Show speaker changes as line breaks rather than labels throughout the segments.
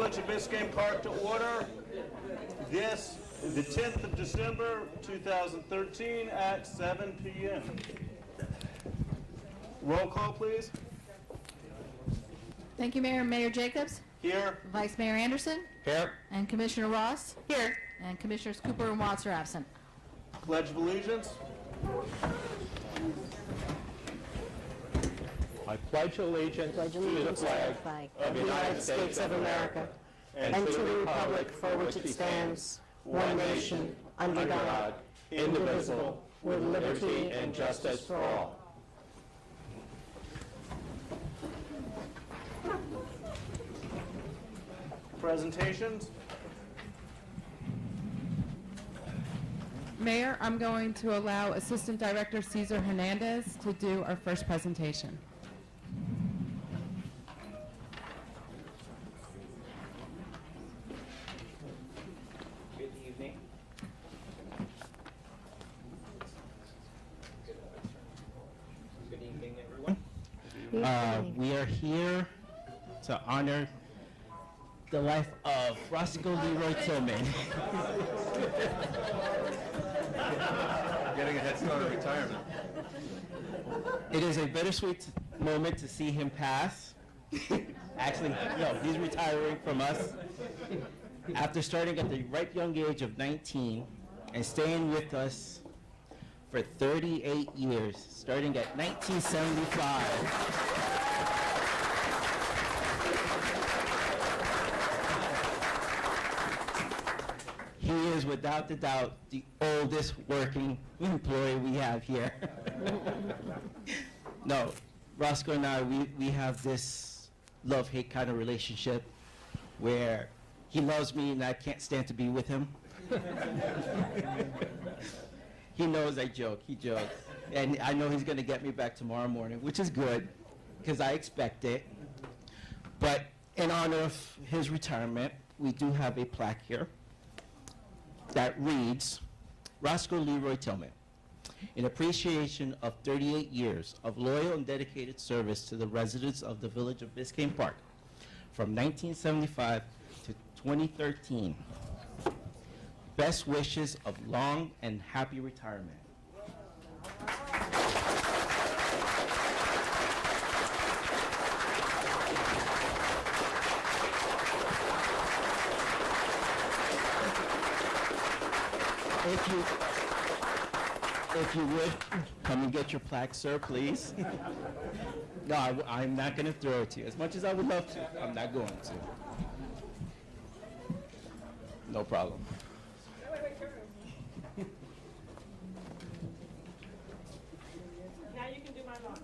Village of Biscayne Park to order this, the 10th of December, 2013 at 7 p.m. Roll call, please.
Thank you, Mayor. Mayor Jacobs?
Here.
Vice Mayor Anderson?
Here.
And Commissioner Ross?
Here.
And Commissioners Cooper and Watts are absent.
Pledge of Allegiance.
I pledge allegiance to the flag of the United States of America and to the republic for which it stands, one nation, under God, indivisible, with liberty and justice for all.
Presentations.
Mayor, I'm going to allow Assistant Director Cesar Hernandez to do our first presentation.
Good evening. Good evening, everyone.
We are here to honor the life of Roscoe Leroy Tillman.
Getting a head start on retirement.
It is a bittersweet moment to see him pass. Actually, no, he's retiring from us after starting at the ripe young age of 19 and staying with us for 38 years, starting at 1975. He is without a doubt the oldest working employee we have here. No, Roscoe and I, we have this love-hate kind of relationship where he loves me and I can't stand to be with him. He knows I joke, he jokes. And I know he's gonna get me back tomorrow morning, which is good, because I expect it. But in honor of his retirement, we do have a plaque here that reads, Roscoe Leroy Tillman, in appreciation of 38 years of loyal and dedicated service to the residents of the village of Biscayne Park from 1975 to 2013. Best wishes of long and happy retirement. If you would, come and get your plaque, sir, please. No, I'm not going to throw it to you. As much as I would love to, I'm not going to. No problem.
Now you can do my lawn.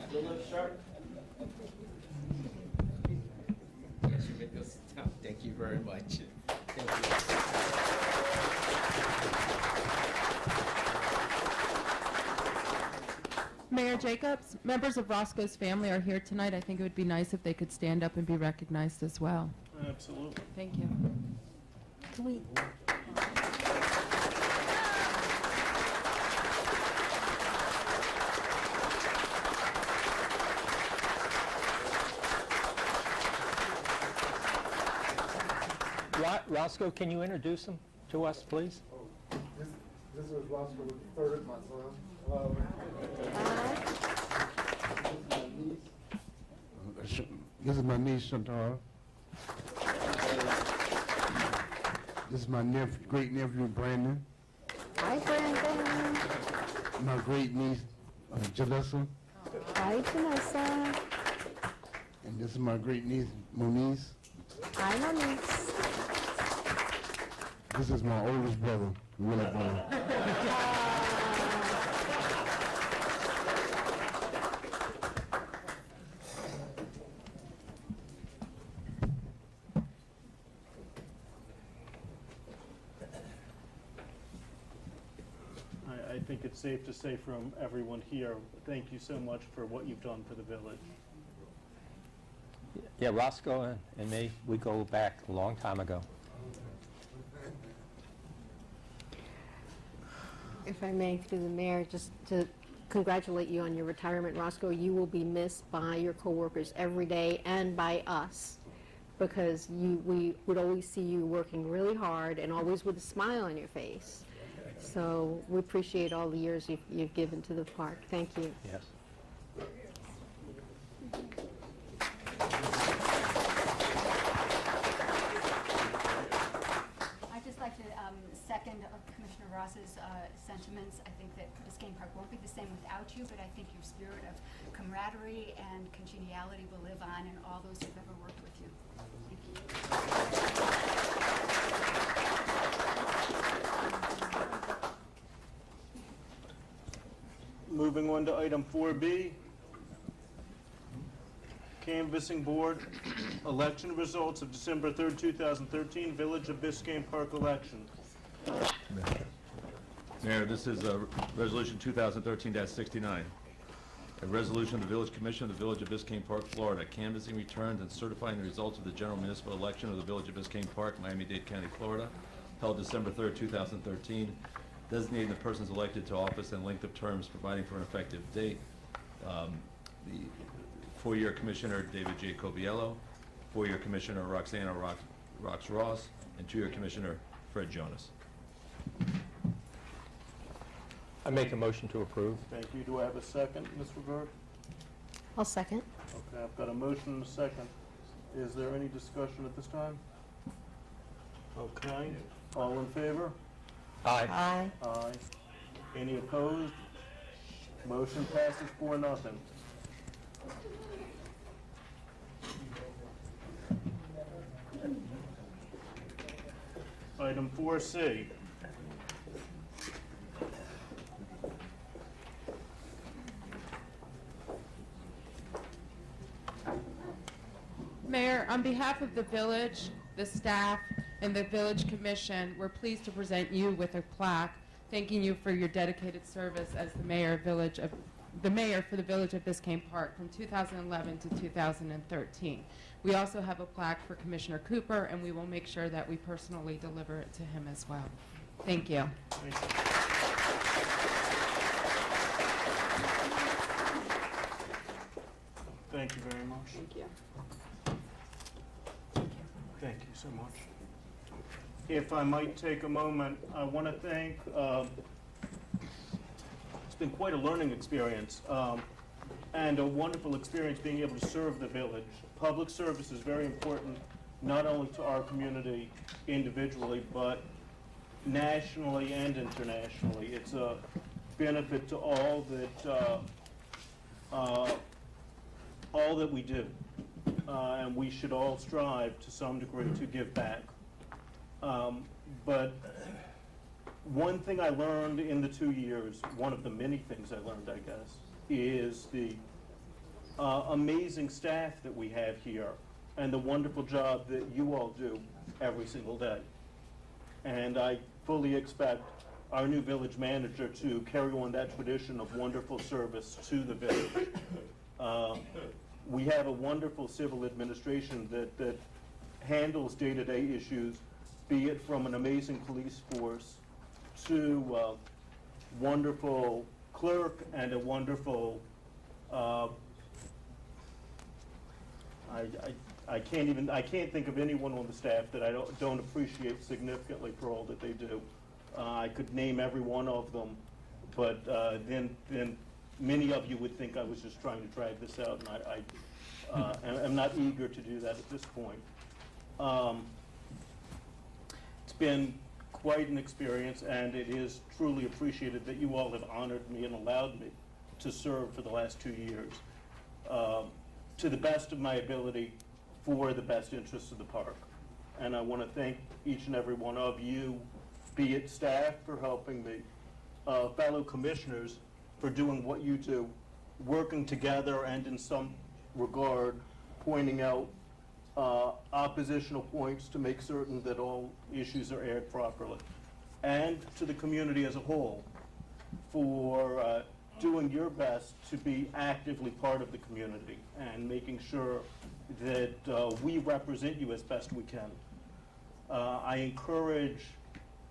Still look sharp.
Yes, you may go sit down. Thank you very much. Thank you.
Mayor Jacobs, members of Roscoe's family are here tonight. I think it would be nice if they could stand up and be recognized as well.
Absolutely.
Thank you.
Can we?
Roscoe, can you introduce him to us, please?
This is Roscoe III, my son. Hello. This is my niece, Chantal. This is my great nephew, Brandon.
Hi, Brandon.
My great niece, Jalissa.
Hi, Janessa.
And this is my great niece, Moniz.
Hi, Moniz.
This is my oldest brother, Willie Boy.
think it's safe to say from everyone here, thank you so much for what you've done for the village.
Yeah, Roscoe and me, we go back a long time ago.
If I may, through the mayor, just to congratulate you on your retirement, Roscoe. You will be missed by your coworkers every day and by us, because we would always see you working really hard and always with a smile on your face. So we appreciate all the years you've given to the park. Thank you.
Yes.
I'd just like to second Commissioner Ross's sentiments. I think that Biscayne Park won't be the same without you, but I think your spirit of camaraderie and congeniality will live on in all those who've ever worked with you. Thank you.
Moving on to item 4B, Canvassing Board, election results of December 3rd, 2013, Village of Biscayne Park election.
Mayor, this is Resolution 2013-69. A resolution of the Village Commission of the Village of Biscayne Park, Florida, canvassing returns and certifying the results of the general municipal election of the Village of Biscayne Park, Miami-Dade County, Florida, held December 3rd, 2013, designating the persons elected to office and length of terms, providing for an effective date. The four-year Commissioner, David J. Coviello, four-year Commissioner, Roxana Rox Ross, and two-year Commissioner, Fred Jonas.
I make a motion to approve.
Thank you. Do I have a second, Ms. Rivera?
I'll second.
Okay, I've got a motion and a second. Is there any discussion at this time? Okay. All in favor?
Aye.
Aye.
Aye. Any opposed? Motion passes 4-0. Item 4C.
Mayor, on behalf of the village, the staff, and the village commission, we're pleased to present you with a plaque thanking you for your dedicated service as the mayor for the village of Biscayne Park from 2011 to 2013. We also have a plaque for Commissioner Cooper, and we will make sure that we personally deliver it to him as well. Thank you.
Thank you very much.
Thank you.
Thank you so much. If I might take a moment, I want to thank, it's been quite a learning experience and a wonderful experience being able to serve the village. Public service is very important, not only to our community individually, but nationally and internationally. It's a benefit to all that we do. And we should all strive to some degree to give back. But one thing I learned in the 2 years, one of the many things I learned, I guess, is the amazing staff that we have here and the wonderful job that you all do every single day. And I fully expect our new village manager to carry on that tradition of wonderful service to the village. We have a wonderful civil administration that handles day-to-day issues, be it from an amazing police force to wonderful clerk and a wonderful, I can't think of anyone on the staff that I don't appreciate significantly for all that they do. I could name every one of them, but then many of you would think I was just trying to drag this out, and I'm not eager to do that at this point. It's been quite an experience, and it is truly appreciated that you all have honored me and allowed me to serve for the last 2 years to the best of my ability for the best interests of the park. And I want to thank each and every one of you, be it staff for helping me, fellow commissioners for doing what you do, working together and in some regard pointing out oppositional points to make certain that all issues are aired properly, and to the community as a whole for doing your best to be actively part of the community and making sure that we represent you as best we can. I encourage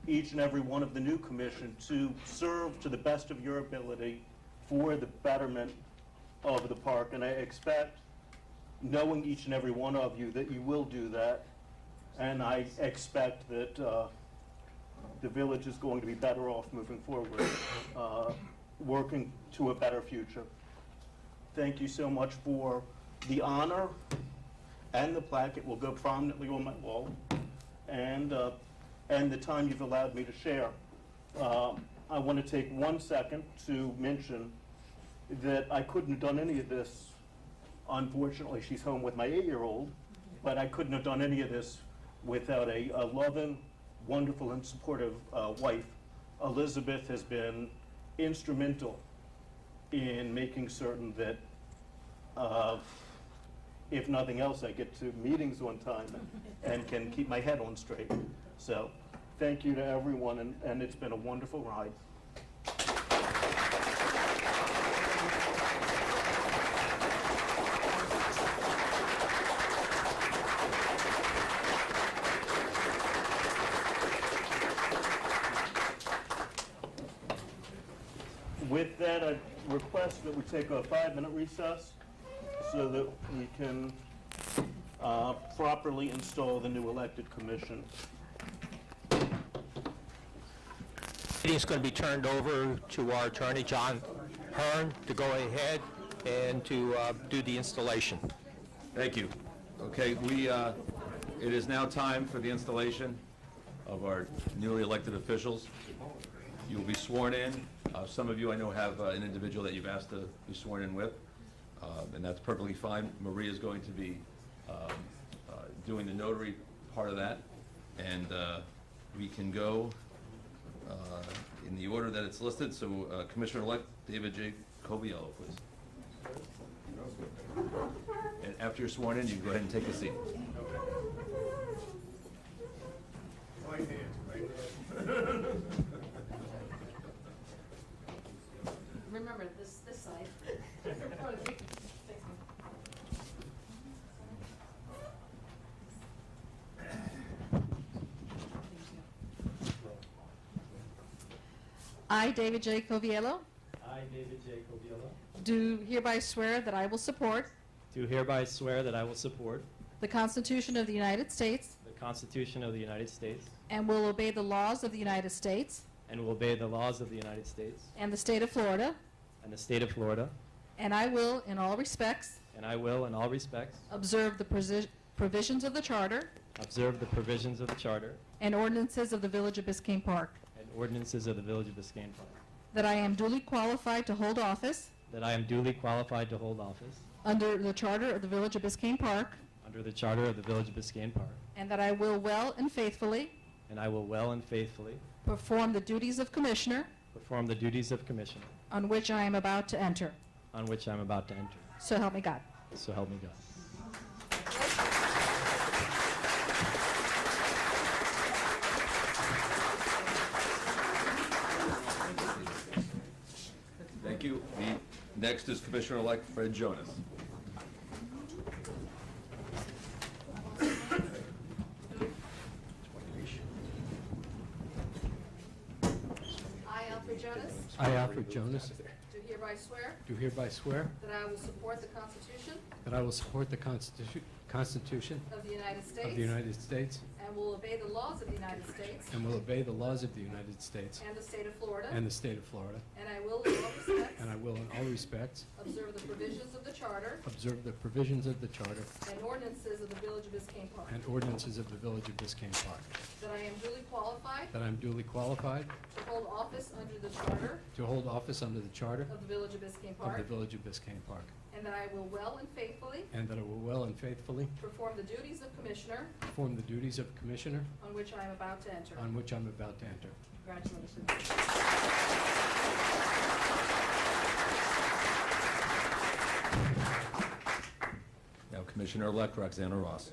each and every one of the new commission to serve to the best of your ability for the betterment of the park, and I expect, knowing each and every one of you, that you will do that, and I expect that the village is going to be better off moving forward, working to a better future. Thank you so much for the honor and the plaque. It will go prominently on my wall, and the time you've allowed me to share. I want to take 1 second to mention that I couldn't have done any of this. Unfortunately, she's home with my 8-year-old, but I couldn't have done any of this without a loving, wonderful, and supportive wife. Elizabeth has been instrumental in making certain that, if nothing else, I get to meetings on time and can keep my head on straight. So thank you to everyone, and it's been a wonderful ride. With that, I request that we take a 5-minute recess so that we can properly install the new elected commission.
Meeting's going to be turned over to our attorney, John Hearn, to go ahead and to do the installation.
Thank you. Okay, it is now time for the installation of our newly elected officials. You will be sworn in. Some of you I know have an individual that you've asked to be sworn in with, and that's perfectly fine. Maria is going to be doing the notary part of that, and we can go in the order that it's listed. So Commissioner-elect David J. Coviello, please. And after you're sworn in, you can go ahead and take a seat.
Remember, this side. I, David J. Coviello,
I, David J. Coviello,
do hereby swear that I will support
do hereby swear that I will support
the Constitution of the United States
the Constitution of the United States
and will obey the laws of the United States
and will obey the laws of the United States
and the state of Florida,
and the state of Florida,
and I will, in all respects,
and I will, in all respects,
observe the provisions of the Charter
observe the provisions of the Charter
and ordinances of the Village of Biscayne Park,
and ordinances of the Village of Biscayne Park,
that I am duly qualified to hold office
that I am duly qualified to hold office
under the Charter of the Village of Biscayne Park,
under the Charter of the Village of Biscayne Park,
and that I will well and faithfully
and I will well and faithfully
perform the duties of Commissioner
perform the duties of Commissioner
on which I am about to enter.
on which I am about to enter.
So help me God.
So help me God.
Thank you. The next is Commissioner-elect Fred Jonas.
I, Alfred Jonas,
I, Alfred Jonas,
do hereby swear
do hereby swear
that I will support the Constitution
that I will support the Constitution
of the United States
of the United States
and will obey the laws of the United States
and will obey the laws of the United States
and the state of Florida,
and the state of Florida,
and I will, in all respects,
and I will in all respects
observe the provisions of the Charter
observe the provisions of the Charter
and ordinances of the Village of Biscayne Park,
and ordinances of the Village of Biscayne Park,
that I am duly qualified
that I am duly qualified
to hold office under the Charter
to hold office under the Charter
of the Village of Biscayne
of
Park,
the Village of Biscayne Park,
and that I will well and faithfully
and that I will well and faithfully
perform the duties of Commissioner
perform the duties of Commissioner
on which I am about to enter.
on which I'm about to enter.
Congratulations.
Now Commissioner-elect Roxana Ross.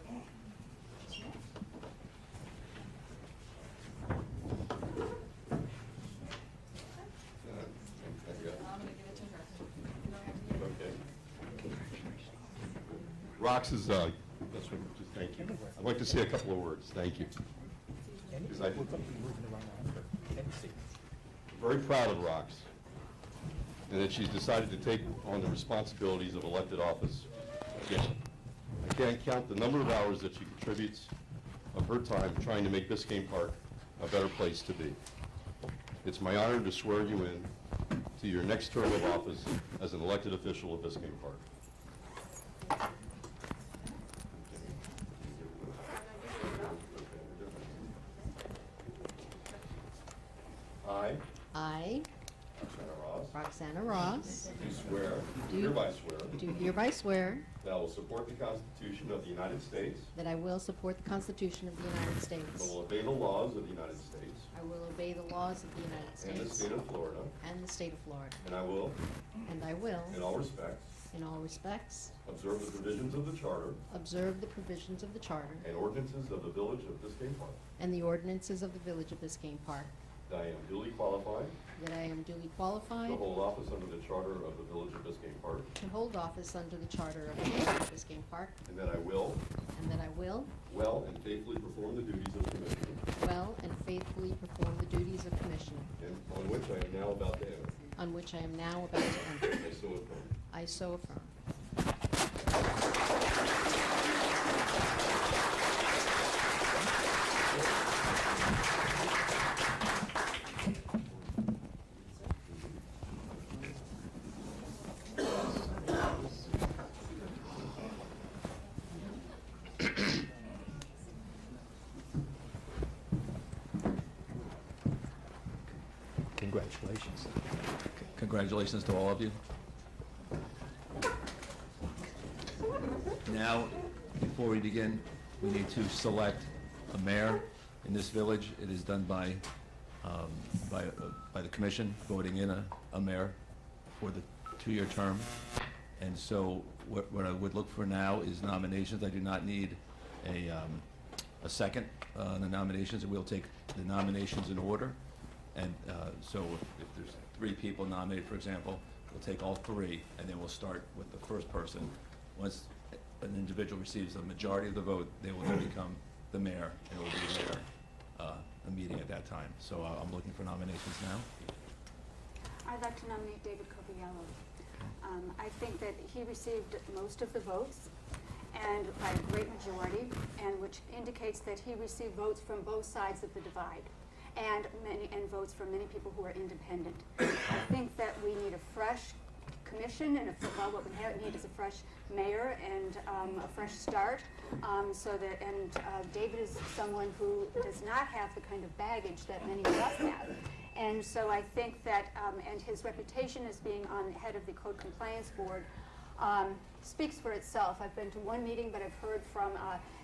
Rox is, that's what, just thank you. I'd like to say a couple of words. Thank you. Because I'm very proud of Rox, and that she's decided to take on the responsibilities of elected office again. I can't count the number of hours that she contributes of her time trying to make Biscayne Park a better place to be. It's my honor to swear you in to your next term of office as an elected official of Biscayne Park.
I, Roxana Ross, do hereby swear
that I will support the Constitution of the United States.
that I will support the Constitution of the United States.
I will obey the laws of the United States.
I will obey the laws of the United States.
And the state of Florida.
And the state of Florida.
And I will.
And I will.
In all respects.
In all respects.
Observe the provisions of the Charter.
Observe the provisions of the Charter.
And ordinances of the Village of Biscayne Park.
And the ordinances of the Village of Biscayne Park.
That I am duly qualified.
That I am duly qualified.
To hold office under the Charter of the Village of Biscayne Park.
To hold office under the Charter of the Village of Biscayne Park.
And that I will.
And that I will.
Well and faithfully perform the duties of Commissioner.
Well and faithfully perform the duties of Commissioner.
And on which I am now about to enter.
On which I am now about to enter.
I so affirm.
I so affirm.
Congratulations.
Congratulations to all of you. Now, before we begin, we need to select a mayor in this village. It is done by the commission, voting in a mayor for the two-year term. And so what I would look for now is nominations. I do not need a second on the nominations, and we'll take the nominations in order. And so if there's 3 people nominated, for example, we'll take all 3, and then we'll start with the first person. Once an individual receives a majority of the vote, they will then become the mayor, and it will be the mayor a meeting at that time. So I'm looking for nominations now.
I'd like to nominate David Coviello. I think that he received most of the votes, and by a great majority, and which indicates that he received votes from both sides of the divide, and votes from many people who are independent. I think that we need a fresh commission, and what we need is a fresh mayor and a fresh start. David is someone who does not have the kind of baggage that many of us have. And so I think that, and his reputation as being on the head of the Code Compliance Board speaks for itself. I've been to one meeting, but I've heard from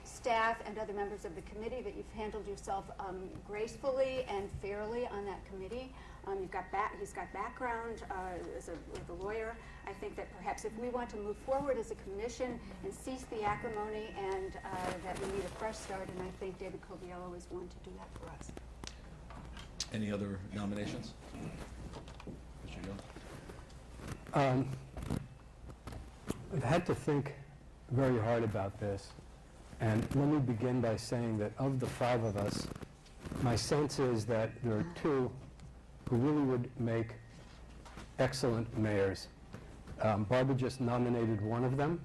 staff and other members of the committee that you've handled yourself gracefully and fairly on that committee. He's got background as a lawyer. I think that perhaps if we want to move forward as a commission and cease the acrimony, and that we need a fresh start, and I think David Coviello is one to do that for us.
Any other nominations? Mr. Young?
I've had to think very hard about this, and let me begin by saying that of the 5 of us, my sense is that there are 2 who really would make excellent mayors. Barbara just nominated one of them,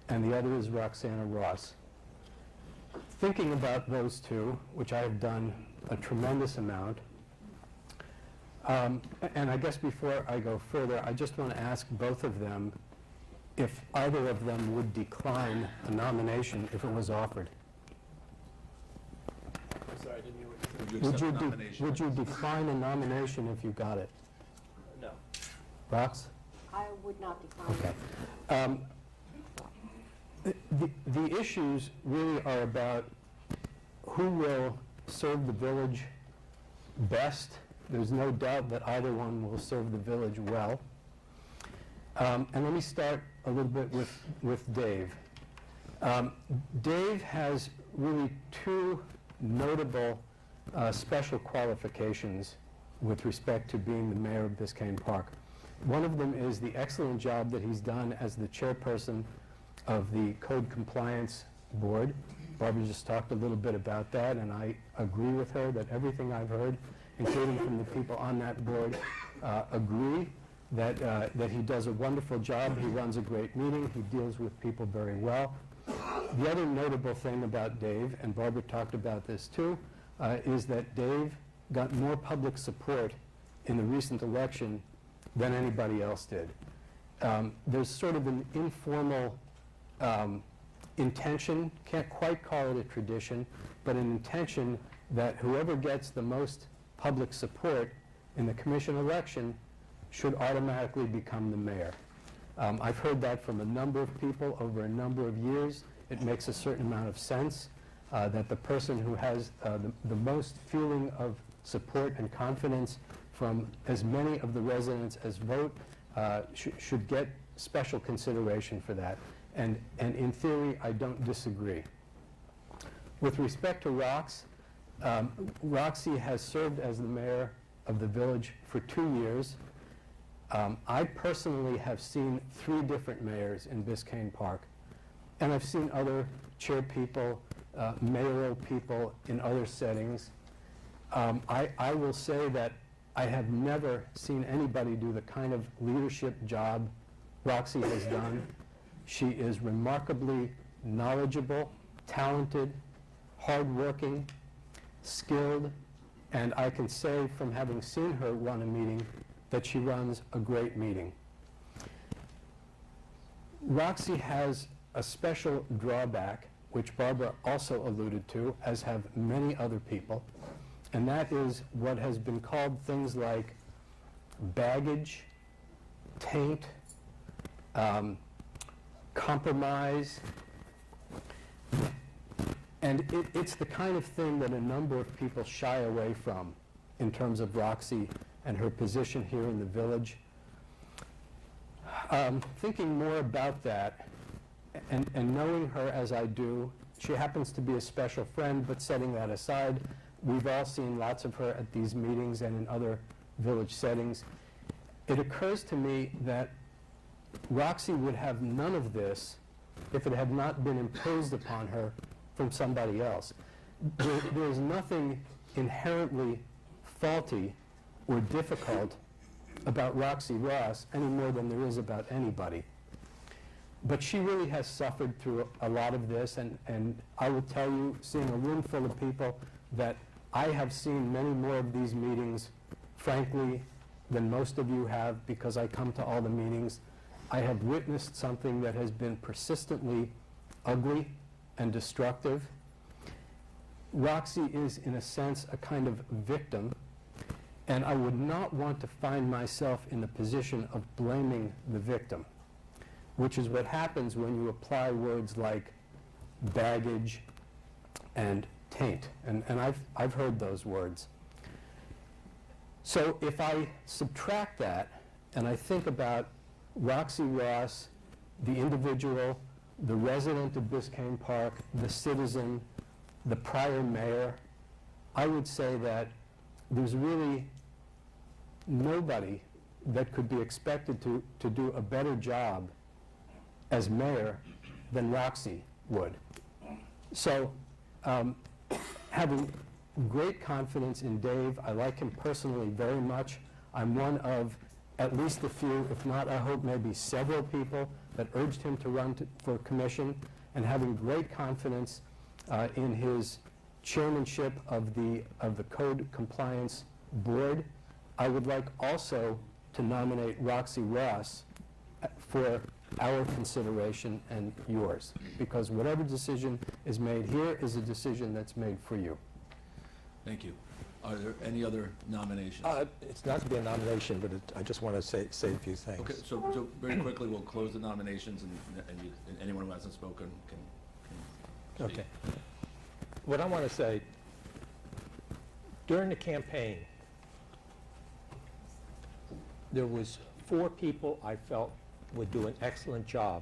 and the other is Roxana Ross. Thinking about those 2, which I have done a tremendous amount, and I guess before I go further, I just want to ask both of them if either of them would decline a nomination if it was offered.
I'm sorry, I didn't hear what you said.
Would you decline a nomination if you got it?
No.
Rox?
I would not decline.
Okay. The issues really are about who will serve the village best. There's no doubt that either one will serve the village well. And let me start a little bit with Dave. Dave has really 2 notable special qualifications with respect to being the mayor of Biscayne Park. One of them is the excellent job that he's done as the chairperson of the Code Compliance Board. Barbara just talked a little bit about that, and I agree with her that everything I've heard, including from the people on that board, agree that he does a wonderful job. He runs a great meeting. He deals with people very well. The other notable thing about Dave, and Barbara talked about this too, is that Dave got more public support in the recent election than anybody else did. There's sort of an informal intention, can't quite call it a tradition, but an intention that whoever gets the most public support in the commission election should automatically become the mayor. I've heard that from a number of people over a number of years. It makes a certain amount of sense that the person who has the most feeling of support and confidence from as many of the residents as vote should get special consideration for that. And in theory, I don't disagree. With respect to Rox, Roxy has served as the mayor of the village for 2 years. I personally have seen 3 different mayors in Biscayne Park, and I've seen other chair people, mayoral people in other settings. I will say that I have never seen anybody do the kind of leadership job Roxy has done. She is remarkably knowledgeable, talented, hardworking, skilled, and I can say from having seen her run a meeting that she runs a great meeting. Roxy has a special drawback, which Barbara also alluded to, as have many other people, and that is what has been called things like baggage, taint, compromise, and it's the kind of thing that a number of people shy away from in terms of Roxy and her position here in the village. Thinking more about that and knowing her as I do, she happens to be a special friend, but setting that aside, we've all seen lots of her at these meetings and in other village settings. It occurs to me that Roxy would have none of this if it had not been imposed upon her from somebody else. There is nothing inherently faulty or difficult about Roxy Ross any more than there is about anybody. But she really has suffered through a lot of this, and I will tell you, seeing a room full of people, that I have seen many more of these meetings, frankly, than most of you have, because I come to all the meetings. I have witnessed something that has been persistently ugly and destructive. Roxy is, in a sense, a kind of victim, and I would not want to find myself in the position of blaming the victim, which is what happens when you apply words like baggage and taint, and I've heard those words. So if I subtract that, and I think about Roxy Ross, the individual, the resident of Biscayne Park, the citizen, the prior mayor, I would say that there's really nobody that could be expected to do a better job as mayor than Roxy would. So having great confidence in Dave, I like him personally very much. I'm one of at least a few, if not, I hope maybe several people that urged him to run for commission, and having great confidence in his chairmanship of the Code Compliance Board. I would like also to nominate Roxy Ross for our consideration and yours, because whatever decision is made here is a decision that's made for you.
Thank you. Are there any other nominations?
It's not to be a nomination, but I just want to say a few things.
Okay, so very quickly, we'll close the nominations, and anyone who hasn't spoken can speak.
Okay. What I want to say, during the campaign, there was 4 people I felt would do an excellent job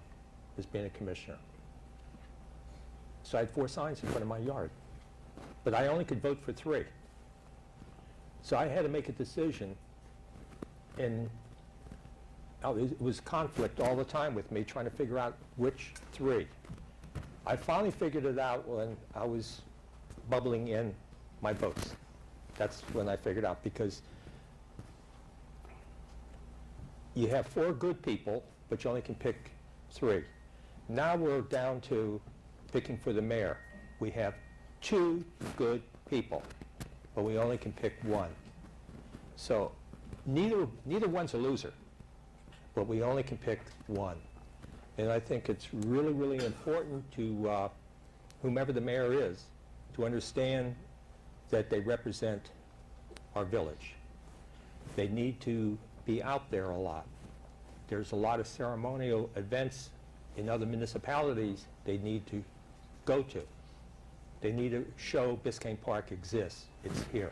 as being a commissioner. So I had 4 signs in front of my yard, but I only could vote for 3. So I had to make a decision, and it was conflict all the time with me trying to figure out which three. I finally figured it out when I was bubbling in my votes. That's when I figured out, because you have 4 good people, but you only can pick 3. Now we're down to picking for the mayor. We have 2 good people, but we only can pick 1. So neither one's a loser, but we only can pick 1. And I think it's really, really important to whomever the mayor is to understand that they represent our village. They need to be out there a lot. There's a lot of ceremonial events in other municipalities they need to go to. They need to show Biscayne Park exists. It's here.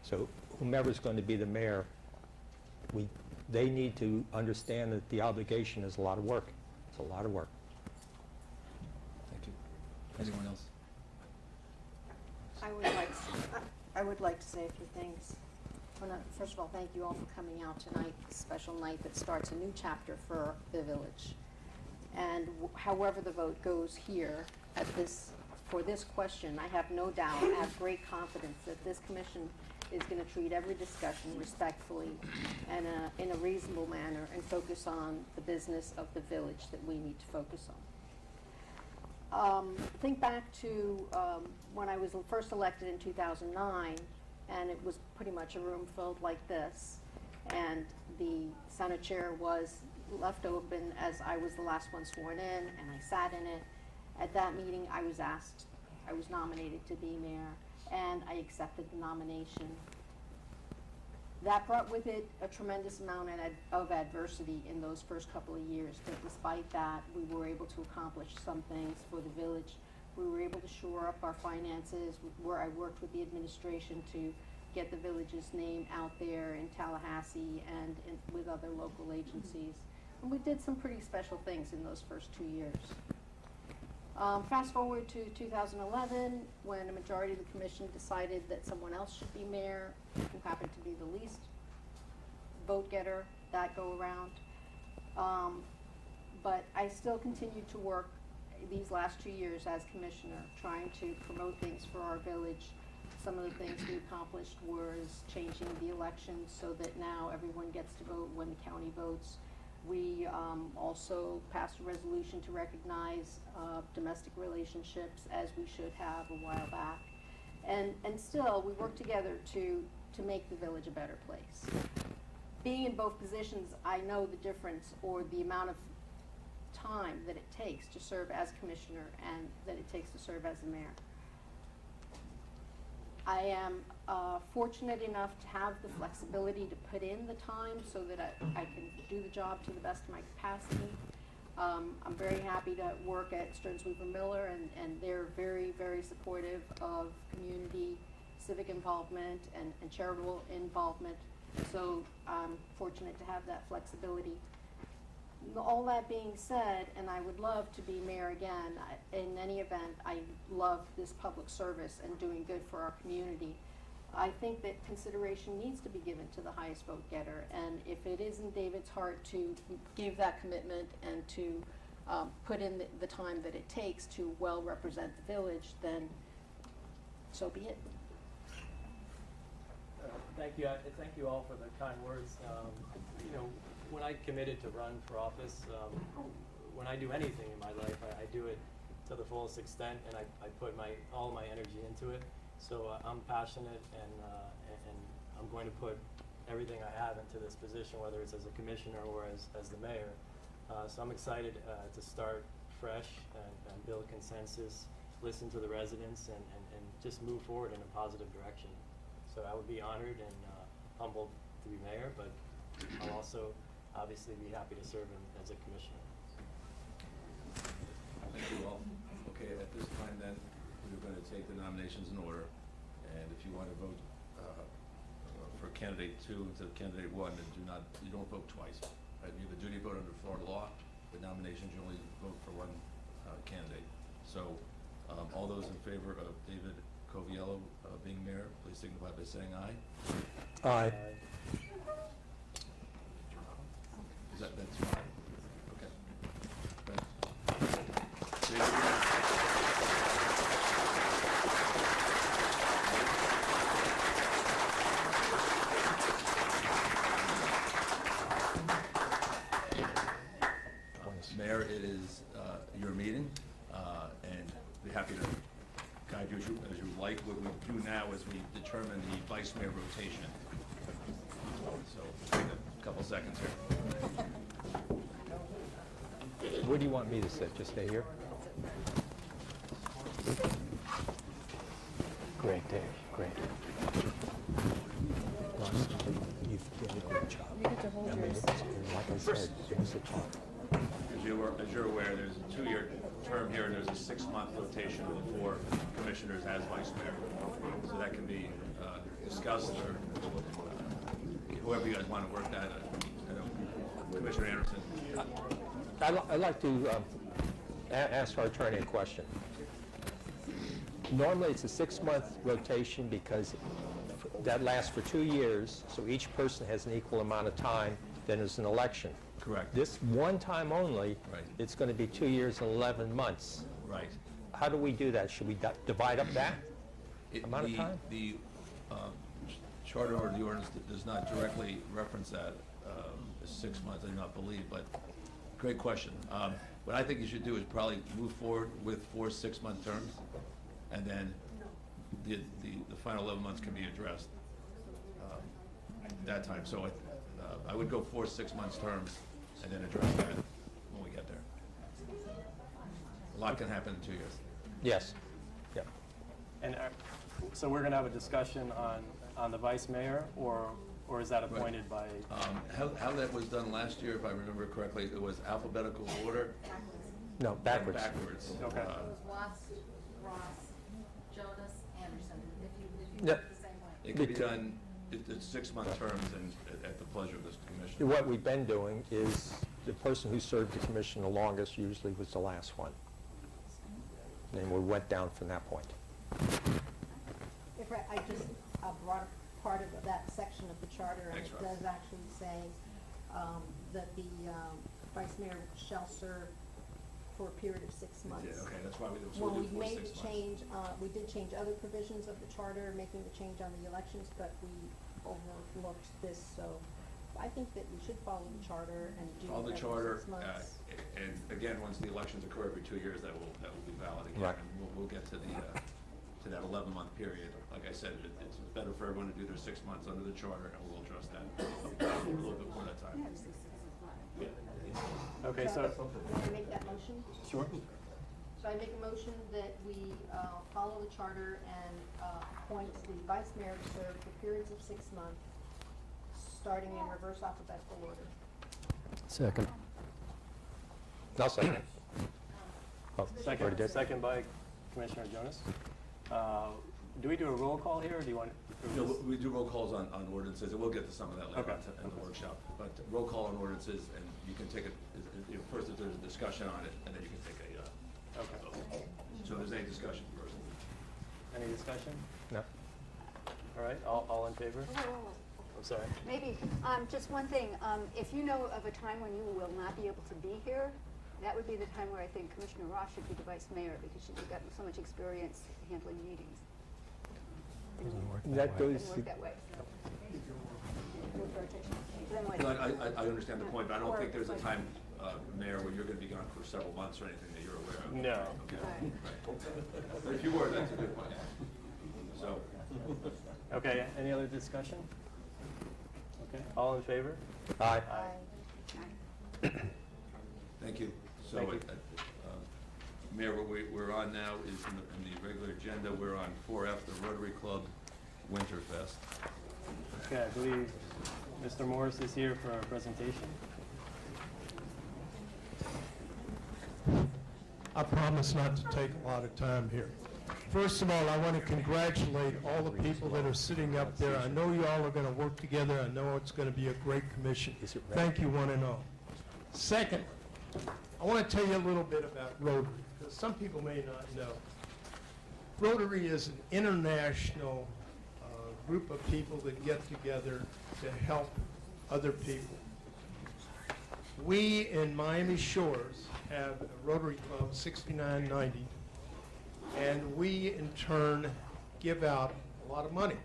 So whomever's going to be the mayor, they need to understand that the obligation is a lot of work. It's a lot of work.
Thank you. Anyone else?
I would like to say a few things. First of all, thank you all for coming out tonight, this special night that starts a new chapter for the village. And however the vote goes here for this question, I have no doubt, I have great confidence that this commission is going to treat every discussion respectfully and in a reasonable manner and focus on the business of the village that we need to focus on. Think back to when I was first elected in 2009, and it was pretty much a room filled like this, and the Senate chair was left open as I was the last one sworn in, and I sat in it. At that meeting, I was nominated to be mayor, and I accepted the nomination. That brought with it a tremendous amount of adversity in those first couple of years, but despite that, we were able to accomplish some things for the village. We were able to shore up our finances, where I worked with the administration to get the village's name out there in Tallahassee and with other local agencies. And we did some pretty special things in those first 2 years. Fast forward to 2011, when a majority of the commission decided that someone else should be mayor, who happened to be the least vote getter that go around. But I still continued to work these last 2 years as commissioner, trying to promote things for our village. Some of the things we accomplished was changing the elections so that now everyone gets to vote when the county votes. We also passed a resolution to recognize domestic relationships, as we should have a while back. And still, we work together to make the village a better place. Being in both positions, I know the difference, or the amount of time that it takes to serve as commissioner and that it takes to serve as the mayor. I am fortunate enough to have the flexibility to put in the time so that I can do the job to the best of my capacity. I'm very happy to work at Stearns Weaver Miller, and they're very, very supportive of community civic involvement and charitable involvement. So I'm fortunate to have that flexibility. All that being said, and I would love to be mayor again, in any event, I love this public service and doing good for our community. I think that consideration needs to be given to the highest vote getter, and if it is in David's heart to give that commitment and to put in the time that it takes to well represent the village, then so be it.
Thank you. Thank you all for the kind words. You know, when I committed to run for office, when I do anything in my life, I do it to the fullest extent, and I put all my energy into it. So I'm passionate, and I'm going to put everything I have into this position, whether it's as a commissioner or as the mayor. So I'm excited to start fresh and build consensus, listen to the residents, and just move forward in a positive direction. So I would be honored and humbled to be mayor, but I'll also obviously be happy to serve as a commissioner.
Thank you all. Okay, at this time then, we're going to take the nominations in order. And if you want to vote for candidate 2 instead of candidate 1, then you don't vote twice. Right? You have a duty to vote under Florida law. With nominations, you only vote for one candidate. So all those in favor of David Coviello being mayor, please signify by saying aye.
Aye.
Is That's fine. Okay. Mayor, it is your meeting, and be happy to guide you as you like. What we do now is we determine the vice mayor rotation. So take a couple seconds here.
Where do you want me to sit? Just stay here? Great, Dave, great. Ross, you've done a great job.
You get to hold yours.
Like I said, it was a talk.
As you're aware, there's a 2-year term here, and there's a 6-month rotation of the 4 commissioners as vice mayor. So that can be discussed, or whoever you guys want to work that. Commissioner Anderson.
I'd like to ask our attorney a question. Normally, it's a 6-month rotation because that lasts for 2 years, so each person has an equal amount of time, then there's an election.
Correct.
This one time only,
Right.
it's going to be 2 years and 11 months.
Right.
How do we do that? Should we divide up that amount of time?
The charter or the ordinance does not directly reference that, 6 months, I do not believe, but great question. What I think you should do is probably move forward with 4 6-month terms, and then the final 11 months can be addressed that time. So I would go 4 6-month terms and then address that when we get there. A lot can happen in 2 years.
Yes. Yeah.
And so we're going to have a discussion on the vice mayor, or is that appointed by?
How that was done last year, if I remember correctly, it was alphabetical order.
No, backwards.
Backwards.
Okay.
It was Watts, Ross, Jonas, Anderson, if you
Yeah.
do it the same way.
It could be done, it's 6-month terms and at the pleasure of this commission.
What we've been doing is the person who served the commission the longest usually was the last one. And then we went down from that point.
If I just brought up part of that section of the charter, and
Thanks,
it
Rob.
does actually say that the vice mayor shall serve for a period of 6 months.
Yeah, okay, that's why we do
When we
4
made
6
the
months.
change, we did change other provisions of the charter, making the change on the elections, but we overlooked this, so I think that we should follow the charter and do
All the
every
charter,
6 months.
and again, once the elections occur every 2 years, that will be valid again.
Right.
And we'll get to that 11-month period. Like I said, it's better for everyone to do their 6 months under the charter, and we'll address that a little bit more that time. Yeah.
Okay, so,
Want to make that motion?
sure.
So I make a motion that we follow the charter and appoint the vice mayor to serve for periods of 6 months, starting in reverse alphabetical order.
Second.
I'll second. Oh, already
Second,
did?
second by Commissioner Jonas. Do we do a roll call here, or do you want?
No, we do roll calls on ordinances, and we'll get to some of that later
Okay.
on in the workshop. But roll call on ordinances, and you can take first if there's a discussion on it, and then you can take a
Okay.
vote. So if there's any discussion first.
Any discussion?
No?
All right, all in favor? I'm sorry.
Maybe, just one thing, if you know of a time when you will not be able to be here, that would be the time where I think Commissioner Ross should be the vice mayor, because she's got so much experience handling meetings.
That goes,
Doesn't work that way. Then what?
No, I understand the point, but I don't think there's a time, Mayor, where you're going to be gone for several months or anything that you're aware of.
No.
Okay. Right. But if you were, that's a good point. So,
Okay, any other discussion? Okay, all in favor?
aye.
thank you. So,
Thank you.
Mayor, what we're on now is in the regular agenda, we're on 4F, the Rotary Club Winterfest.
Okay, I believe Mr. Morris is here for a presentation.
I promise not to take a lot of time here. First of all, I want to congratulate all the people that are sitting up there. I know you all are going to work together. I know it's going to be a great commission. Thank you, one and all. Second, I want to tell you a little bit about Rotary, because some people may not know. Rotary is an international group of people that get together to help other people. We in Miami Shores have a Rotary Club 6990, and we in turn give out a lot of money.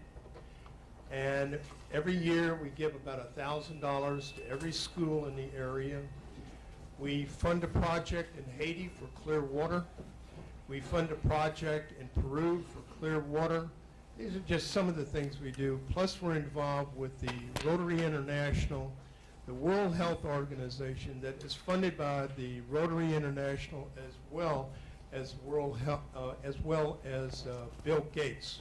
And every year we give about $1,000 to every school in the area. We fund a project in Haiti for clear water. We fund a project in Peru for clear water. These are just some of the things we do. Plus we're involved with the Rotary International, the World Health Organization that is funded by the Rotary International as well as World Health, Bill Gates.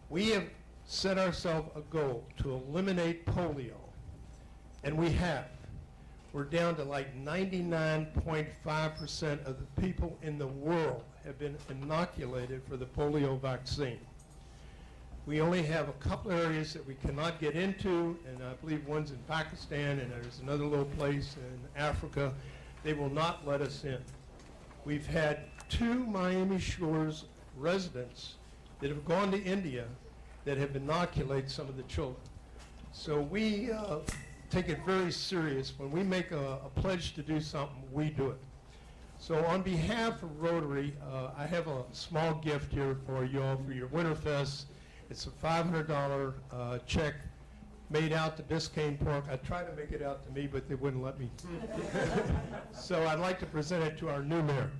We have set ourselves a goal to eliminate polio, and we have. We're down to like 99.5% of the people in the world have been inoculated for the polio vaccine. We only have a couple areas that we cannot get into, and I believe one's in Pakistan, and there's another little place in Africa. They will not let us in. We've had 2 Miami Shores residents that have gone to India that have inoculated some of the children. So we take it very serious. When we make a pledge to do something, we do it. So on behalf of Rotary, I have a small gift here for you all for your Winterfest. It's a $500 check made out to Biscayne Park. I tried to make it out to me, but they wouldn't let me. So I'd like to present it to our new mayor.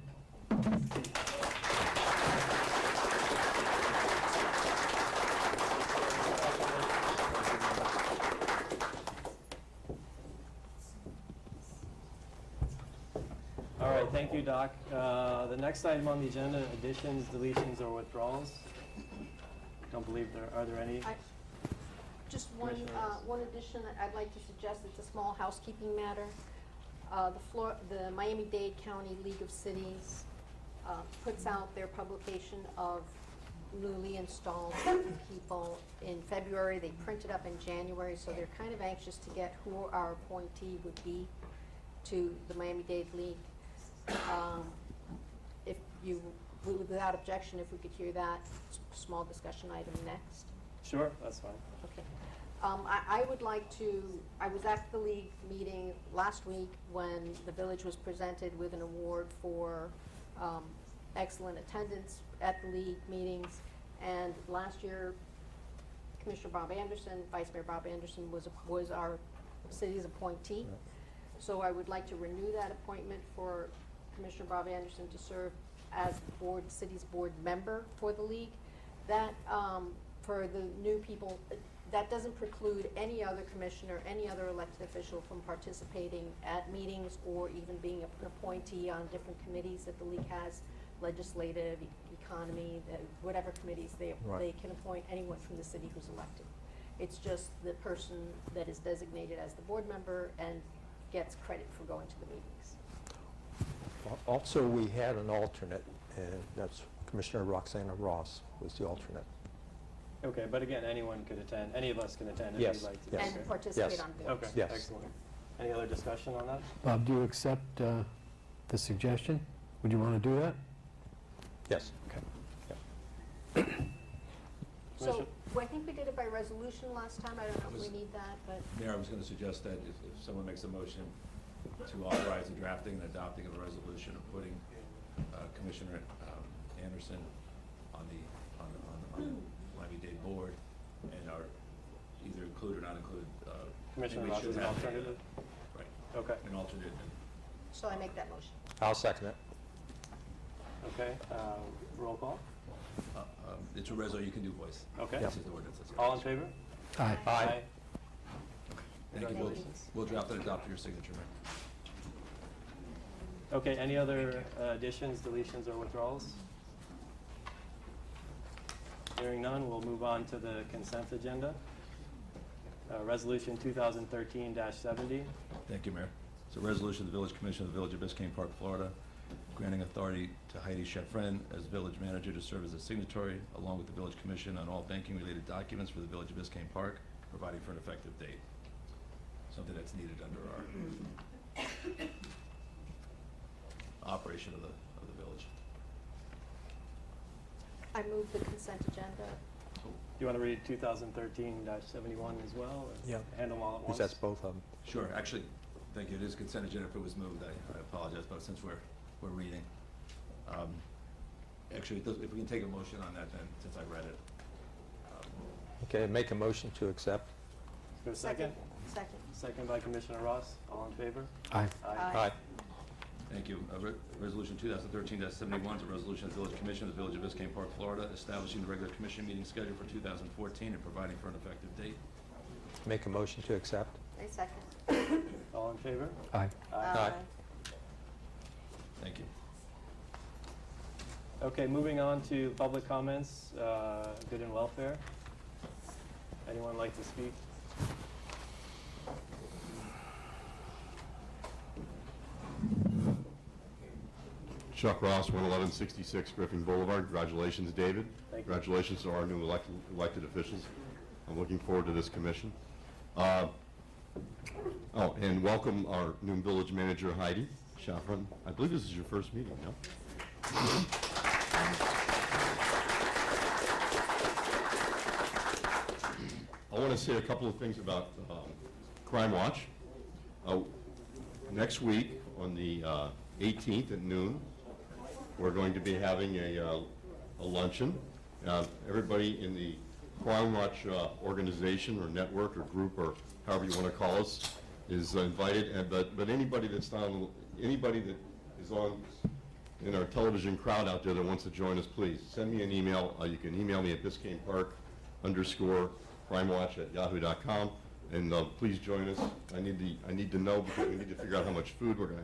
All right, thank you, Doc. The next item on the agenda, additions, deletions, or withdrawals. Don't believe are there any?
Just one addition that I'd like to suggest. It's a small housekeeping matter. The Miami-Dade County League of Cities puts out their publication of newly installed people in February. They print it up in January, so they're kind of anxious to get who our appointee would be to the Miami-Dade League. If you, without objection, if we could hear that small discussion item next.
Sure, that's fine.
Okay. I would like to, I was at the league meeting last week when the village was presented with an award for excellent attendance at the league meetings. And last year, Commissioner Bob Anderson, Vice Mayor Bob Anderson was our city's appointee. So I would like to renew that appointment for Commissioner Bob Anderson to serve as the city's board member for the league. That, for the new people, that doesn't preclude any other commissioner, any other elected official from participating at meetings or even being an appointee on different committees that the league has, legislative, economy, whatever committees they can appoint anyone from the city who's elected. It's just the person that is designated as the board member and gets credit for going to the meetings.
Also, we had an alternate, and that's Commissioner Roxana Ross was the alternate.
Okay, but again, anyone could attend. Any of us can attend if
Yes,
you'd like to.
yes.
And participate
Yes.
on bills.
Okay,
Yes.
excellent. Any other discussion on that?
Bob, do you accept the suggestion? Would you want to do that?
Yes.
So, I think we did it by resolution last time. I don't know if we need that, but.
Mayor, I was going to suggest that if someone makes a motion to authorize the drafting and adopting of a resolution of putting Commissioner Anderson on the Miami-Dade board, and are either include or not include.
Commissioner
we
Ross
should
is an
have
alternative?
Right.
Okay.
An alternate.
So I make that motion.
I'll second it.
Okay, roll call.
It's a resolution, you can do voice.
Okay.
This is the ordinance. That's
All in favor?
Aye.
Aye.
Thank you.
Congratulations.
We'll draft and adopt your signature, Mayor.
Okay, any other additions, deletions, or withdrawals? Hearing none, we'll move on to the consent agenda. Resolution 2013-70.
Thank you, Mayor. It's a resolution of the Village Commission of the Village of Biscayne Park, Florida, granting authority to Heidi Sheffren as village manager to serve as a signatory, along with the Village Commission, on all banking-related documents for the Village of Biscayne Park, providing for an effective date. Something that's needed under our operation of the village.
I move the consent agenda.
Do you want to read 2013-71 as well? Or
Yeah.
handle them all at once?
Because that's both of them.
Sure. Actually, Thank you. It is consent agenda. If it was moved, I apologize, but since we're reading. Actually, if we can take a motion on that then, since I read it.
Okay, make a motion to accept.
Is there a second?
Second.
Second by Commissioner Ross. All in favor?
Aye.
Aye.
Thank you. Resolution 2013-71 is a resolution of the Village Commission of the Village of Biscayne Park, Florida, establishing the regular commission meeting schedule for 2014 and providing for an effective date.
Make a motion to accept.
I second.
All in favor?
Aye.
Aye.
Thank you.
Okay, moving on to public comments, good and welfare. Anyone like to speak?
Chuck Ross, 11166 Griffin Boulevard. Congratulations, David.
Thank you.
Congratulations to our new elected officials. I'm looking forward to this commission. And welcome our new village manager, Heidi Schafran. I believe this is your first meeting, no? I want to say a couple of things about Crime Watch. Next week, on the 18th at noon, we're going to be having a luncheon. Everybody in the Crime Watch organization or network or group or however you want to call us is invited. But anybody that's anybody that is on in our television crowd out there that wants to join us, please send me an email. You can email me at biscayne_crimewatch@yahoo.com, and please join us. I need to know because we need to figure out how much food we're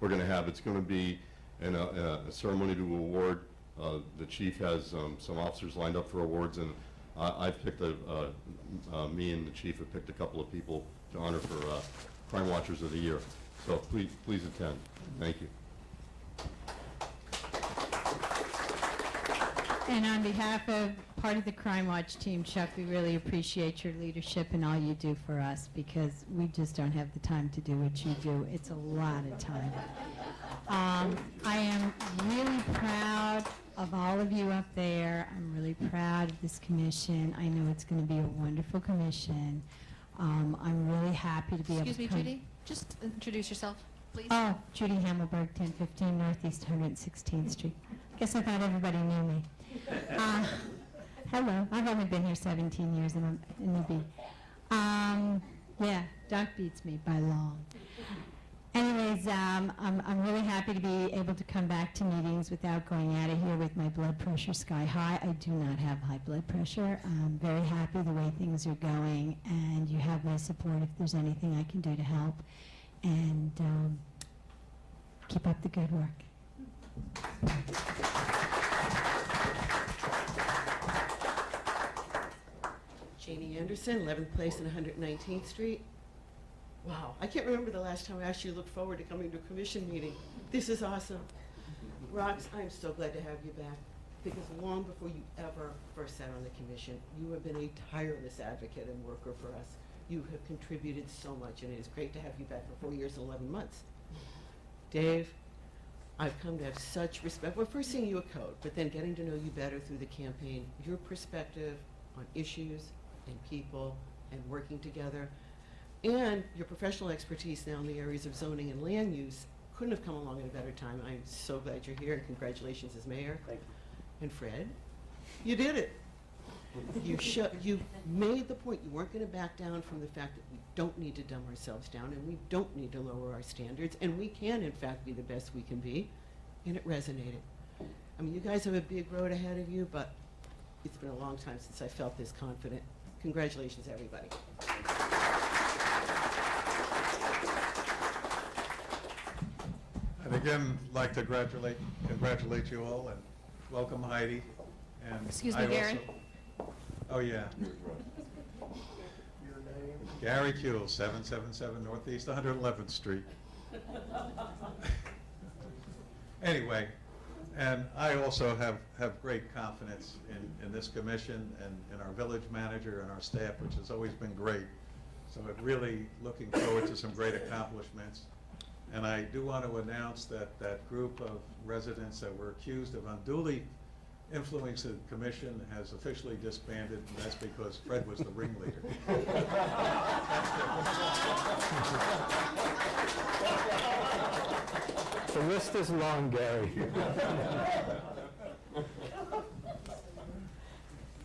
going to have. It's going to be a ceremony to award. The chief has some officers lined up for awards, and I've picked me and the chief have picked a couple of people to honor for Crime Watchers of the Year. So please attend. Thank you.
And on behalf of part of the Crime Watch team, Chuck, we really appreciate your leadership and all you do for us, because we just don't have the time to do what you do. It's a lot of time. I am really proud of all of you up there. I'm really proud of this commission. I know it's going to be a wonderful commission. I'm really happy to be able to
Excuse me, Judy, just introduce yourself, please.
Oh, Judy Hammelberg, 1015 Northeast 116th Street. Guess I thought everybody knew me. Hello, I've only been here 17 years and I'm a newbie. Yeah, Doc beats me by long. Anyways, I'm really happy to be able to come back to meetings without going out of here with my blood pressure sky high. I do not have high blood pressure. I'm very happy the way things are going, and you have my support if there's anything I can do to help. And keep up the good work.
Janie Anderson, 11th Place and 119th Street. Wow, I can't remember the last time I actually looked forward to coming to a commission meeting. This is awesome. Rox, I'm so glad to have you back, because long before you ever first sat on the commission, you have been a tireless advocate and worker for us. You have contributed so much, and it is great to have you back for 4 years and 11 months. Dave, I've come to have such respect. Well, first seeing you at Code, but then getting to know you better through the campaign, your perspective on issues and people and working together, and your professional expertise now in the areas of zoning and land use couldn't have come along at a better time. I'm so glad you're here, and congratulations as mayor.
Thank you.
And Fred, you did it. You made the point. You weren't going to back down from the fact that we don't need to dumb ourselves down, and we don't need to lower our standards, and we can, in fact, be the best we can be, and it resonated. I mean, you guys have a big road ahead of you, but it's been a long time since I felt this confident. Congratulations, everybody.
And again, like to congratulate you all and welcome Heidi. And
Excuse me, Gary.
Oh, yeah. Gary Kuehl, 777 Northeast 111th Street. Anyway, and I also have great confidence in this commission and in our village manager and our staff, which has always been great. So I'm really looking forward to some great accomplishments. And I do want to announce that that group of residents that were accused of unduly influencing the commission has officially disbanded, and that's because Fred was the ringleader.
The list is long, Gary.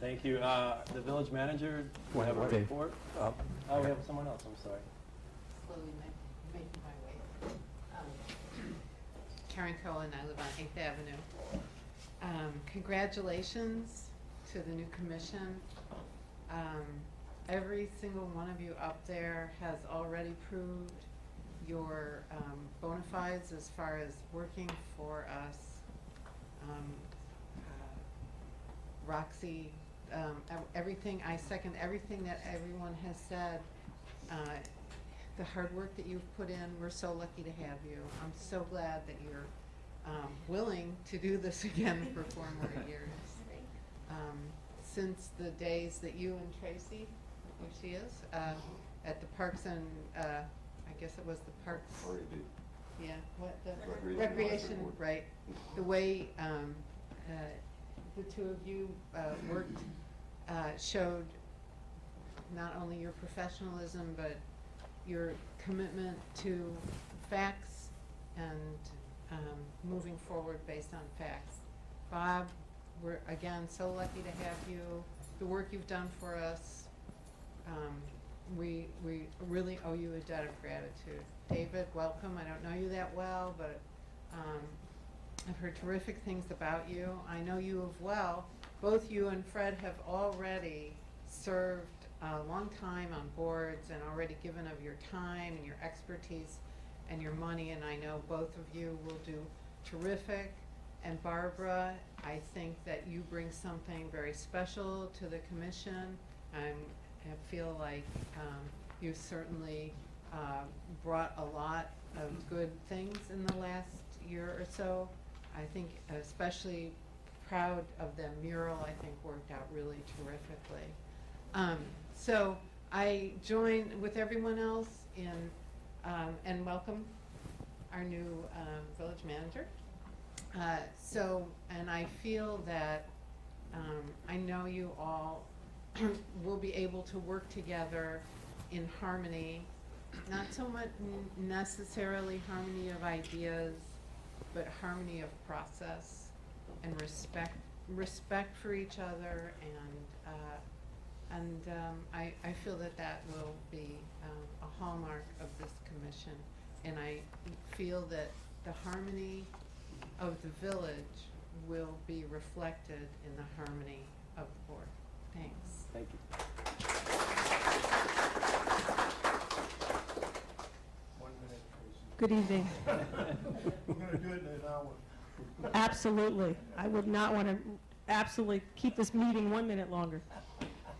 Thank you. The village manager, will have a
Dave.
report. Oh, we have someone else, I'm sorry.
Slowly making my way. Karen Cohen, I live on 8th Avenue. Congratulations to the new commission. Every single one of you up there has already proved your bona fides as far as working for us. Roxy, everything, I second everything that everyone has said. The hard work that you've put in, we're so lucky to have you. I'm so glad that you're willing to do this again for 4 more years. Since the days that you and Tracy, here she is, at the Parks and, I guess it was the Parks. Yeah, what, the Recreation, right. The way the two of you worked showed not only your professionalism, but your commitment to facts and moving forward based on facts. Bob, we're again so lucky to have you. The work you've done for us, we really owe you a debt of gratitude. David, welcome. I don't know you that well, but I've heard terrific things about you. I know you as well. Both you and Fred have already served a long time on boards and already given of your time and your expertise and your money, and I know both of you will do terrific. And Barbara, I think that you bring something very special to the commission. I feel like you certainly brought a lot of good things in the last year or so. I think especially proud of the mural, I think worked out really terrifically. So I join with everyone else in and welcome our new village manager. And I feel that I know you all will be able to work together in harmony, not so much necessarily harmony of ideas, but harmony of process and respect for each other, and I feel that that will be a hallmark of this commission, and I feel that the harmony of the village will be reflected in the harmony of the board. Thanks.
Thank you.
1 minute, Tracy.
Good evening.
We're going to do it in an hour.
Absolutely. I would not want to absolutely keep this meeting 1 minute longer.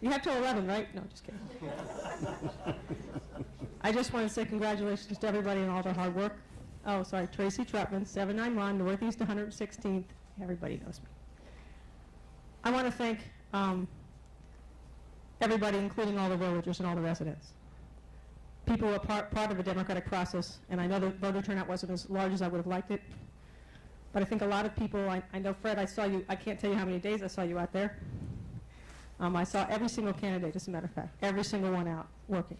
You have till 11, right? No, just kidding. I just want to say congratulations to everybody on all their hard work. Oh, sorry, Tracy Trutman, 791 Northeast 116th. Everybody knows me. I want to thank everybody, including all the villagers and all the residents. People were part of a democratic process, and I know the voter turnout wasn't as large as I would have liked it, but I think a lot of people, I know Fred, I saw you, I can't tell you how many days I saw you out there. I saw every single candidate, as a matter of fact, every single one out working.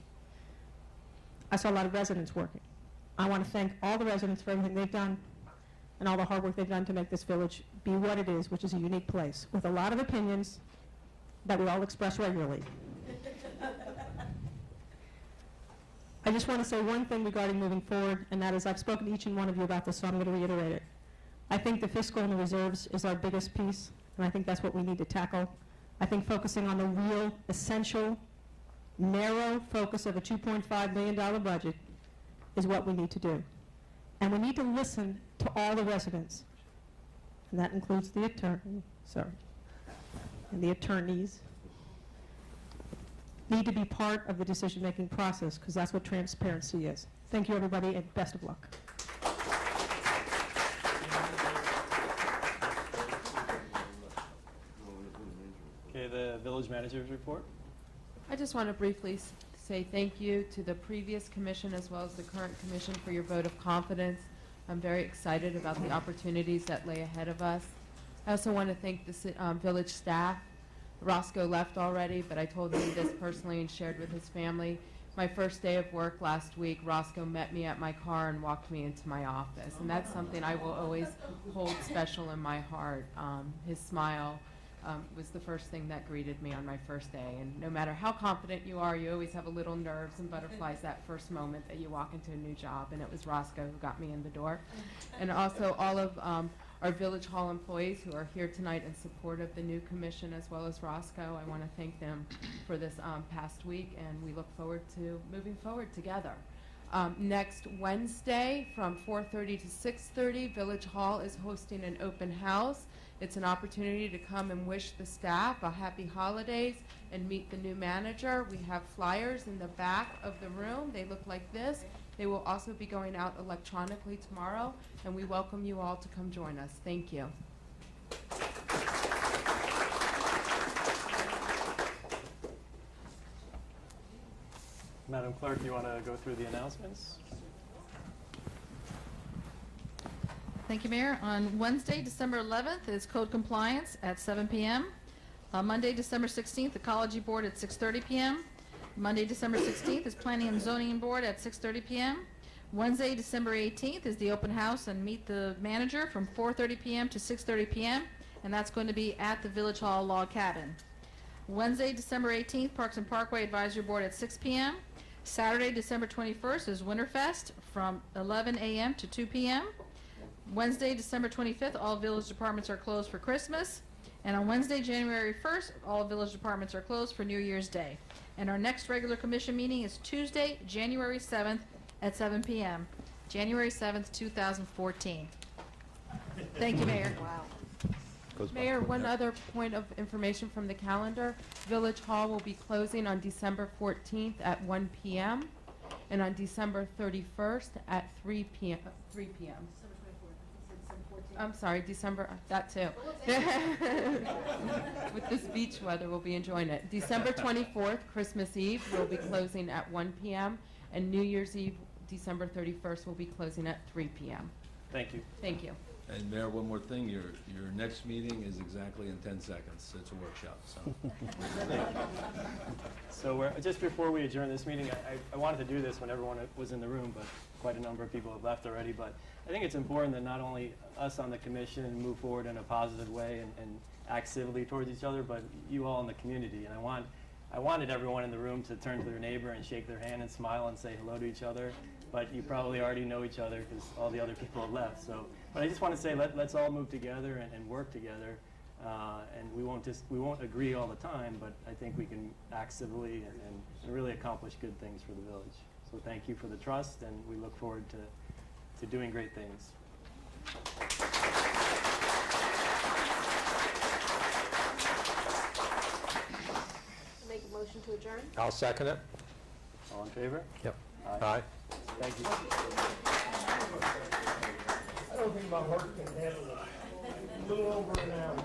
I saw a lot of residents working. I want to thank all the residents for everything they've done and all the hard work they've done to make this village be what it is, which is a unique place with a lot of opinions that we all express regularly. I just want to say one thing regarding moving forward, and that is I've spoken to each and one of you about this, so I'm going to reiterate it. I think the fiscal and the reserves is our biggest piece, and I think that's what we need to tackle. I think focusing on the real, essential, narrow focus of a $2.5 million budget is what we need to do. And we need to listen to all the residents, and that includes the attorney, and the attorneys need to be part of the decision-making process, because that's what transparency is. Thank you, everybody, and best of luck.
Okay, the village manager's report.
I just want to briefly say thank you to the previous commission as well as the current commission for your vote of confidence. I'm very excited about the opportunities that lay ahead of us. I also want to thank the village staff. Roscoe left already, but I told him this personally and shared with his family. My first day of work last week, Roscoe met me at my car and walked me into my office, and that's something I will always hold special in my heart. His smile was the first thing that greeted me on my first day, and no matter how confident you are, you always have a little nerves and butterflies that first moment that you walk into a new job, and it was Roscoe who got me in the door. And also all of our Village Hall employees who are here tonight in support of the new commission, as well as Roscoe. I want to thank them for this past week, and we look forward to moving forward together. Next Wednesday from 4:30 to 6:30, Village Hall is hosting an open house. It's an opportunity to come and wish the staff a happy holidays and meet the new manager. We have flyers in the back of the room. They look like this. They will also be going out electronically tomorrow, and we welcome you all to come join us. Thank you.
Madam Clerk, you want to go through the announcements?
Thank you, Mayor. On Wednesday, December 11th is code compliance at 7 p.m. Monday, December 16th, ecology board at 6:30 p.m. Monday, December 16th is planning and zoning board at 6:30 p.m. Wednesday, December 18th is the open house and meet the manager from 4:30 p.m. to 6:30 p.m. and that's going to be at the Village Hall Log Cabin. Wednesday, December 18th, Parks and Parkway Advisory Board at 6 p.m. Saturday, December 21st is Winterfest from 11 a.m. to 2 p.m. Wednesday, December 25th, all village departments are closed for Christmas. And on Wednesday, January 1st, all village departments are closed for New Year's Day. And our next regular commission meeting is Tuesday, January 7th at 7 p.m. January 7th, 2014. Thank you, Mayor. Wow.
Mayor, one other point of information from the calendar. Village Hall will be closing on December 14th at 1 p.m. and on December 31st at 3 p.m. I'm sorry, December, that too. With this beach weather, we'll be enjoying it. December 24th, Christmas Eve, we'll be closing at 1 p.m. and New Year's Eve, December 31st, will be closing at 3 p.m.
Thank you.
Thank you.
And Mayor, one more thing, your next meeting is exactly in 10 seconds. It's a workshop, so.
So just before we adjourn this meeting, I wanted to do this when everyone was in the room, but quite a number of people have left already. But I think it's important that not only us on the commission move forward in a positive way and act civilly towards each other, but you all in the community. And I wanted everyone in the room to turn to their neighbor and shake their hand and smile and say hello to each other. But you probably already know each other because all the other people have left. So, but I just want to say let's all move together and work together. And we won't agree all the time, but I think we can act civilly and really accomplish good things for the village. So thank you for the trust, and we look forward to doing great things.
Make a motion to adjourn?
I'll second it.
All in favor?
Yep.
Aye.
Aye.
Thank you.
I don't think my work can handle it. A little over an hour.